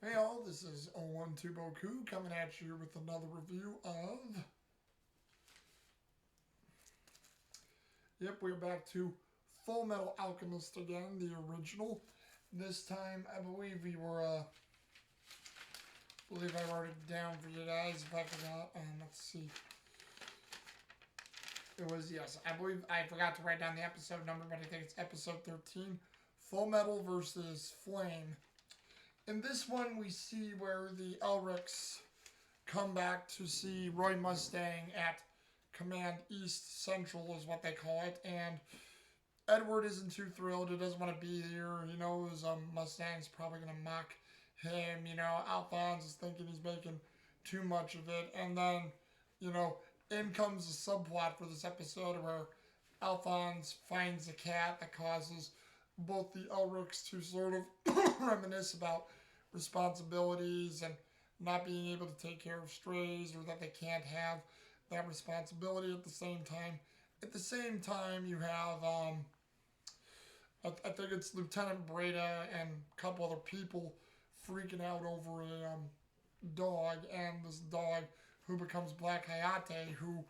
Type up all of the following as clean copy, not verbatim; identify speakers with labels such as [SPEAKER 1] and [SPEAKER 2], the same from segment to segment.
[SPEAKER 1] Hey all, this is 012Boku coming at you with another review of. Yep, we're back to Fullmetal Alchemist again, the original. This time, I believe we were, I believe I wrote it down for you guys if I forgot. Let's see. It was, yes, I believe I forgot to write down the episode number, but I think it's episode 13. Fullmetal versus Flame. In this one, we see where the Elrics come back to see Roy Mustang at Command East Central, is what they call it, and Edward isn't too thrilled. He doesn't want to be here. He knows Mustang's probably going to mock him. Alphonse is thinking he's making too much of it, and then, in comes the subplot for this episode where Alphonse finds a cat that causes both the Elrics to sort of reminisce about responsibilities and not being able to take care of strays, or that they can't have that responsibility at the same time. At the same time, you have, I think it's Lieutenant Breda and a couple other people freaking out over a dog, and this dog who becomes Black Hayate, who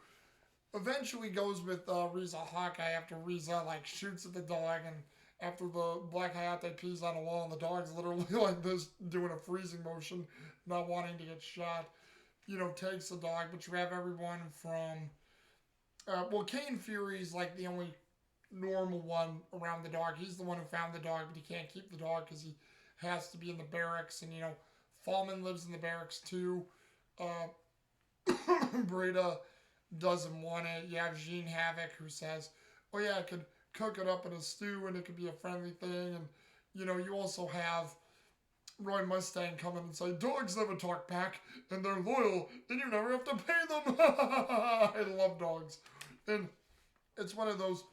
[SPEAKER 1] eventually goes with Riza Hawkeye after Riza shoots at the dog, and after the Black Hayate pees on a wall and the dog's literally like this, doing a freezing motion, not wanting to get shot, takes the dog. But you have everyone from, Kane Fury's like the only normal one around the dog. He's the one who found the dog, but he can't keep the dog because he has to be in the barracks. And, Fallman lives in the barracks too. Breda doesn't want it. You have Jean Havoc who says, oh yeah, I could cook it up in a stew and it could be a friendly thing. And, you also have Roy Mustang come in and say, dogs never talk back and they're loyal and you never have to pay them. I love dogs. And it's one of those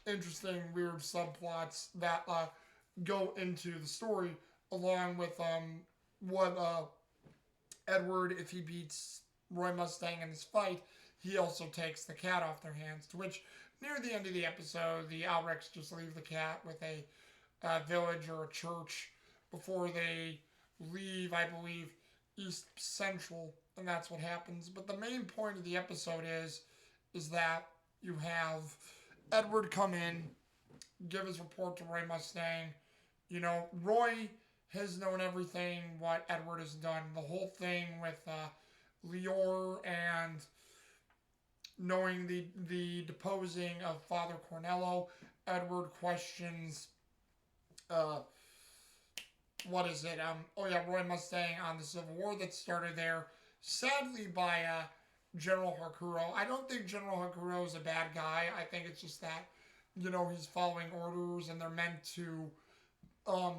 [SPEAKER 1] interesting, weird subplots that go into the story, along with what Edward, if he beats Roy Mustang in this fight, he also takes the cat off their hands, to which near the end of the episode, the Alrecs just leave the cat with a village or a church before they leave, I believe, East Central, and that's what happens. But the main point of the episode is that you have Edward come in, give his report to Roy Mustang. Roy has known everything what Edward has done. The whole thing with Lior and knowing the deposing of Father Cornello. Edward questions, Roy Mustang on the Civil War that started there, sadly by General Hakuro. I don't think General Hakuro is a bad guy. I think it's just that, he's following orders and they're meant to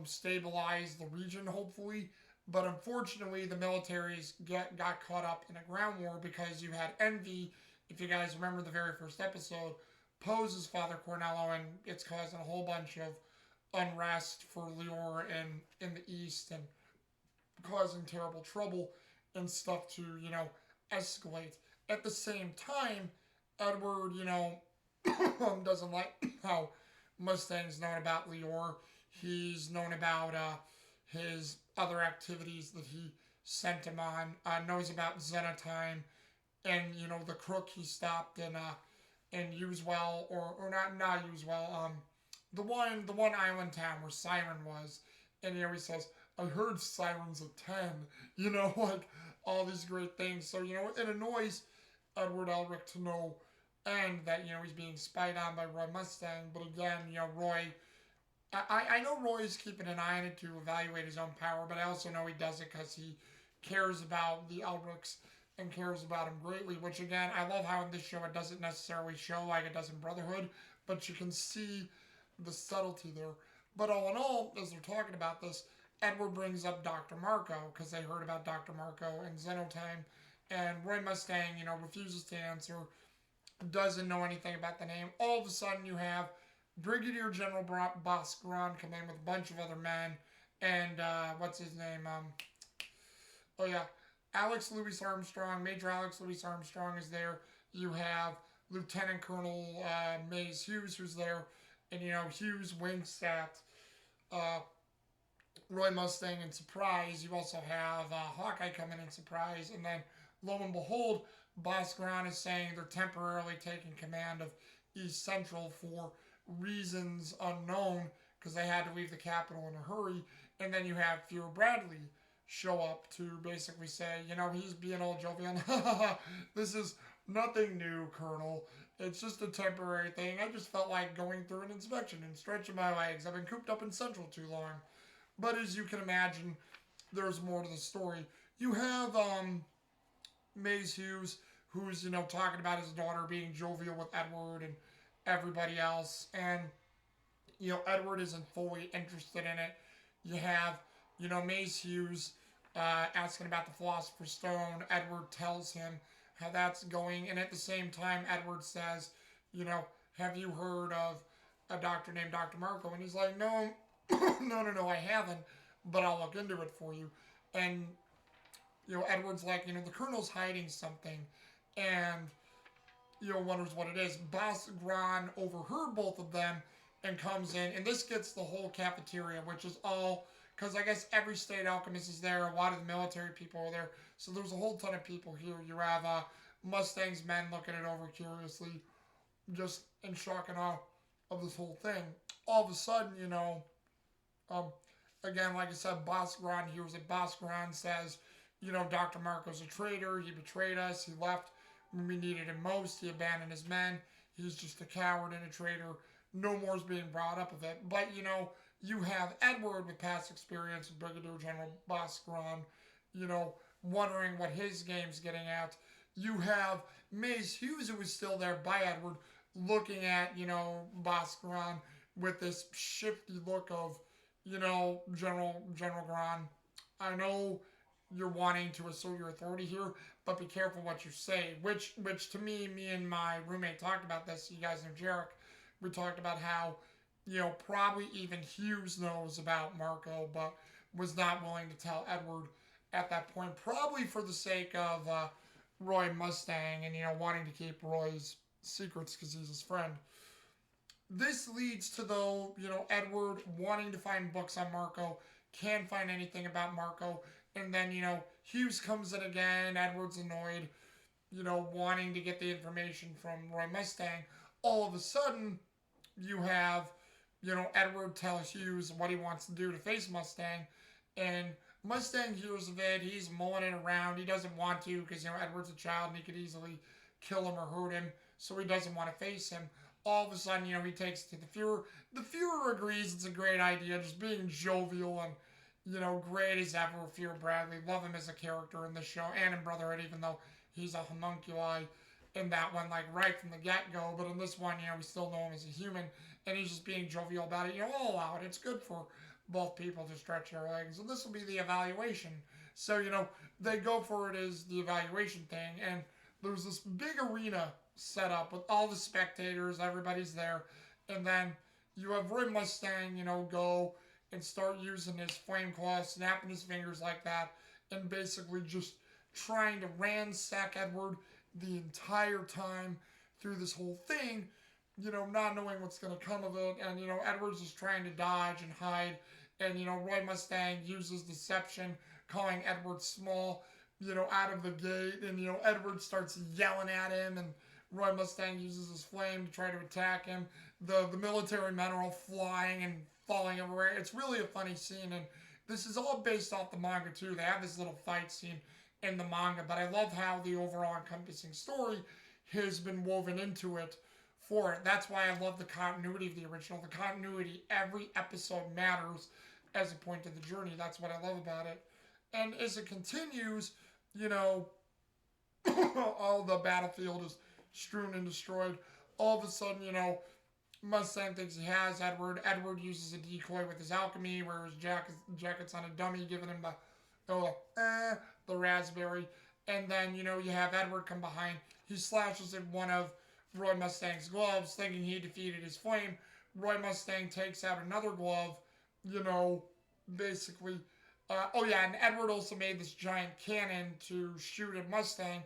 [SPEAKER 1] stabilize the region, hopefully. But unfortunately, the militaries got caught up in a ground war because you had Envy, if you guys remember the very first episode, poses Father Cornello, and it's causing a whole bunch of unrest for Lior in the East and causing terrible trouble and stuff to, escalate. At the same time, Edward, doesn't like how Mustang's known about Lior. He's known about his other activities that he sent him on, knows about Xenotime, and, the crook he stopped in Usewell, or not Usewell, the one island town where Siren was, and he says, I heard sirens at 10, all these great things. So, it annoys Edward Elric to know, and that, he's being spied on by Roy Mustang, but again, Roy, I know Roy's keeping an eye on it to evaluate his own power, but I also know he does it because he cares about the Elrics and cares about him greatly, which again, I love how in this show it doesn't necessarily show like it does in Brotherhood, but you can see the subtlety there. But all in all, as they're talking about this, Edward brings up Dr. Marcoh, because they heard about Dr. Marcoh in Xenotime, and Roy Mustang, refuses to answer, doesn't know anything about the name. All of a sudden, you have Brigadier General Boscaron come in with a bunch of other men, and, what's his name, Alex Louis Armstrong, Major Alex Louis Armstrong is there. You have Lieutenant Colonel Mays Hughes who's there, and Hughes winks at Roy Mustang in surprise. You also have Hawkeye coming in surprise, and then lo and behold, Boss Gron is saying they're temporarily taking command of East Central for reasons unknown because they had to leave the capital in a hurry. And then you have Fear Bradley show up to basically say, he's being all jovial. This is nothing new, Colonel. It's just a temporary thing. I just felt like going through an inspection and stretching my legs. I've been cooped up in Central too long. But as you can imagine, there's more to the story. You have Maze Hughes, who's, talking about his daughter being jovial with Edward and everybody else. And, Edward isn't fully interested in it. You have, Maze Hughes asking about the Philosopher's Stone. Edward tells him how that's going. And at the same time, Edward says, have you heard of a doctor named Dr. Marcoh? And he's like, no, no, I haven't, but I'll look into it for you. And, Edward's like, the Colonel's hiding something. And, wonders what it is. Boss Gron overheard both of them and comes in. And this gets the whole cafeteria, which is all, because I guess every state alchemist is there. A lot of the military people are there. So there's a whole ton of people here. You have Mustang's men looking it over curiously, just in shock and awe of this whole thing. All of a sudden, again, like I said, Boss Gron hears it. Boss Gron says, Dr. Marcoh's a traitor. He betrayed us. He left when we needed him most. He abandoned his men. He's just a coward and a traitor. No more is being brought up of it. But, you have Edward with past experience with Brigadier General Boss Gron, wondering what his game's getting at. You have Maze Hughes, who was still there by Edward, looking at, Boss Gron with this shifty look of, General Gron, I know you're wanting to assert your authority here, but be careful what you say. Which to me and my roommate talked about this. You guys know Jarek. We talked about how, probably even Hughes knows about Marcoh, but was not willing to tell Edward at that point, probably for the sake of Roy Mustang and, wanting to keep Roy's secrets because he's his friend. This leads to, though, Edward wanting to find books on Marcoh, can't find anything about Marcoh, and then, Hughes comes in again, Edward's annoyed, wanting to get the information from Roy Mustang. All of a sudden, you have, Edward tell Hughes what he wants to do to face Mustang, and Mustang hears of it, he's mulling it around, he doesn't want to, because, Edward's a child, and he could easily kill him or hurt him, so he doesn't want to face him. All of a sudden, he takes it to the Fuhrer. The Fuhrer agrees it's a great idea, just being jovial and, great as ever. Fear Bradley, love him as a character in the show and in Brotherhood, even though he's a homunculi in that one, like right from the get-go. But in this one, we still know him as a human, and he's just being jovial about it. All out. It's good for both people to stretch their legs. And this will be the evaluation. So, they go for it as the evaluation thing, and there's this big arena set up with all the spectators, everybody's there, and then you have Roy Mustang, go and start using his flame claw, snapping his fingers like that, and basically just trying to ransack Edward the entire time through this whole thing, not knowing what's going to come of it, and, Edward's just trying to dodge and hide, and, Roy Mustang uses deception, calling Edward small, out of the gate, and, Edward starts yelling at him, and Roy Mustang uses his flame to try to attack him. The military men are all flying and falling everywhere. It's really a funny scene, and this is all based off the manga, too. They have this little fight scene in the manga, but I love how the overall encompassing story has been woven into it for it. That's why I love the continuity of the original. The continuity, every episode matters as a point of the journey. That's what I love about it. And as it continues, all the battlefield is strewn and destroyed. All of a sudden, Mustang thinks he has Edward. Edward uses a decoy with his alchemy, whereas Jacket's on a dummy, giving him the raspberry. And then, you have Edward come behind. He slashes at one of Roy Mustang's gloves, thinking he defeated his flame. Roy Mustang takes out another glove, basically. And Edward also made this giant cannon to shoot at Mustang.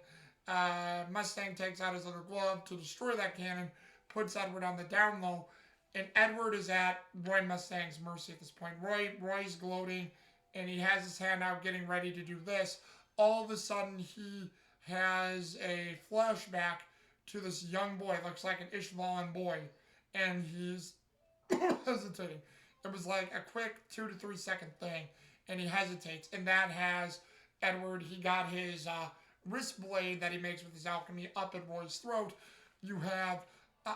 [SPEAKER 1] Mustang takes out his other glove to destroy that cannon, puts Edward on the down low, And Edward is at Roy Mustang's mercy at this point. Roy's gloating, and he has his hand out getting ready to do this. All of a sudden, he has a flashback to this young boy. Looks like an Ishvalan boy, and he's hesitating. It was like a quick 2 to 3 second thing, and he hesitates. And that has Edward. He got his wrist blade that he makes with his alchemy up at Roy's throat. You have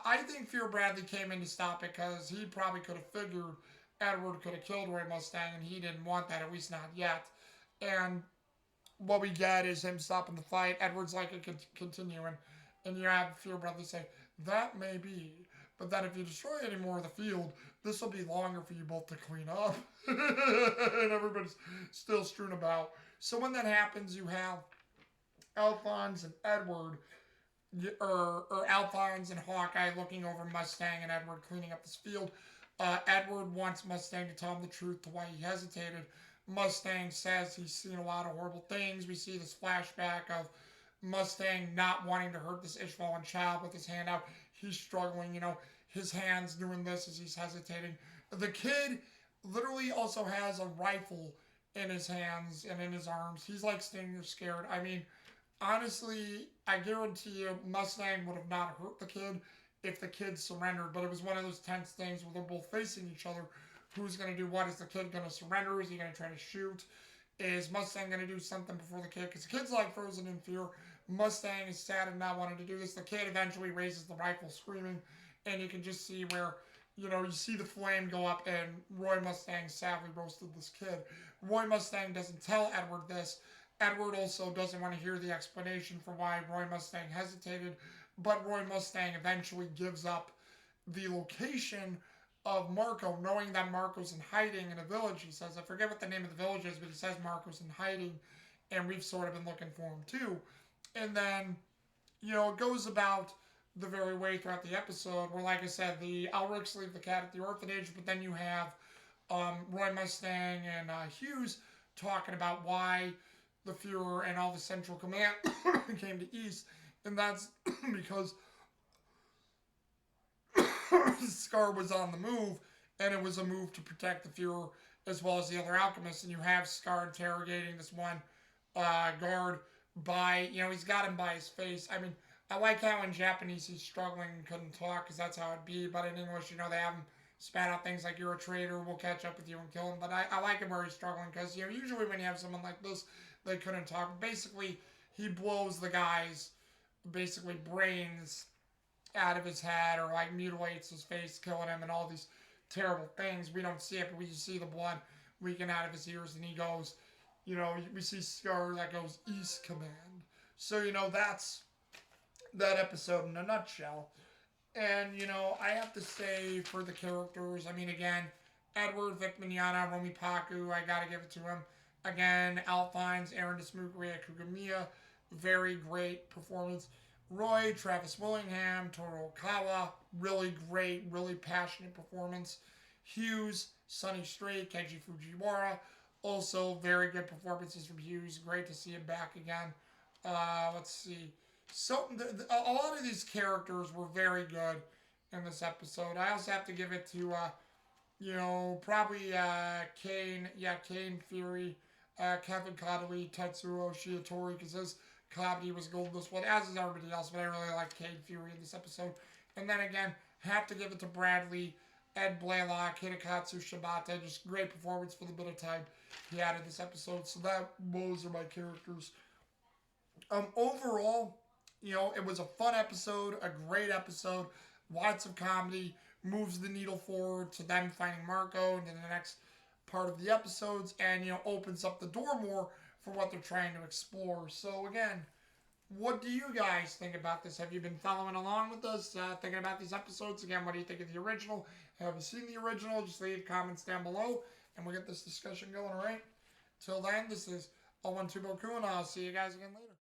[SPEAKER 1] I think Fear Bradley came in to stop it because he probably could have figured Edward could have killed Roy Mustang, and he didn't want that, at least not yet. And what we get is him stopping the fight. Edward's like, it could continue, and you have Fear Bradley say, that may be, but then if you destroy any more of the field, this will be longer for you both to clean up. And everybody's still strewn about. So when that happens, you have Alphonse and Edward, or Alphonse and Hawkeye looking over Mustang and Edward cleaning up this field. Edward wants Mustang to tell him the truth to why he hesitated. Mustang says he's seen a lot of horrible things. We see this flashback of Mustang not wanting to hurt this Ishvalan child with his hand out. He's struggling, his hand's doing this as he's hesitating. The kid literally also has a rifle in his hands and in his arms. He's like standing there scared. I mean, honestly, I guarantee you Mustang would have not hurt the kid if the kid surrendered, but it was one of those tense things where they're both facing each other. Who's going to do what? Is the kid going to surrender? Is he going to try to shoot? Is Mustang going to do something before the kid? Because the kid's like frozen in fear. Mustang is sad and not wanting to do this. The kid eventually raises the rifle screaming, and you can just see where, you see the flame go up, and Roy Mustang sadly roasted this kid. Roy Mustang doesn't tell Edward this. Edward also doesn't want to hear the explanation for why Roy Mustang hesitated, but Roy Mustang eventually gives up the location of Marcoh, knowing that Marcoh's in hiding in a village. He says, I forget what the name of the village is, but he says Marcoh's in hiding, and we've sort of been looking for him too. And then, it goes about the very way throughout the episode where, like I said, the Elrics leave the cat at the orphanage, but then you have Roy Mustang and Hughes talking about why the Fuhrer and all the Central Command came to East, and that's because Scar was on the move, and it was a move to protect the Fuhrer as well as the other alchemists, and you have Scar interrogating this one guard by, he's got him by his face. I mean, I like how in Japanese he's struggling and couldn't talk, because that's how it'd be, but in English, they have him spat out things like, you're a traitor, we'll catch up with you and kill him, but I like it where he's struggling, because, usually when you have someone like this, they couldn't talk. Basically, he blows the guy's, brains out of his head, or, mutilates his face, killing him, and all these terrible things. We don't see it, but we just see the blood leaking out of his ears, and he goes, we see Scar that goes, East Command. So, that's that episode in a nutshell. And, I have to say, for the characters, I mean, again, Edward, Vic Mignogna, Romy Paku, I gotta give it to him. Again, Alphonse, Aaron Desmugaria, Kugamiya, very great performance. Roy, Travis Willingham, Toru Okawa, really great, really passionate performance. Hughes, Sonny Strait, Kenji Fujiwara, also very good performances from Hughes. Great to see him back again. Let's see. So, a lot of these characters were very good in this episode. I also have to give it to, probably Kane, Fury, Kevin Connolly, Tetsuo Shiatori, because his comedy was gold this one, as is everybody else, but I really like Kane Fury in this episode. And then again, have to give it to Bradley, Ed Blaylock, Hidekatsu Shibata, just great performance for the bit of time he had in this episode. So those are my characters. Overall, it was a fun episode, a great episode, lots of comedy, moves the needle forward to them finding Marcoh into the next part of the episodes, and, opens up the door more for what they're trying to explore. So, again, what do you guys think about this? Have you been following along with us, thinking about these episodes? Again, what do you think of the original? Have you seen the original? Just leave comments down below, and we'll get this discussion going, alright? Till then, this is All One Two Boku, and I'll see you guys again later.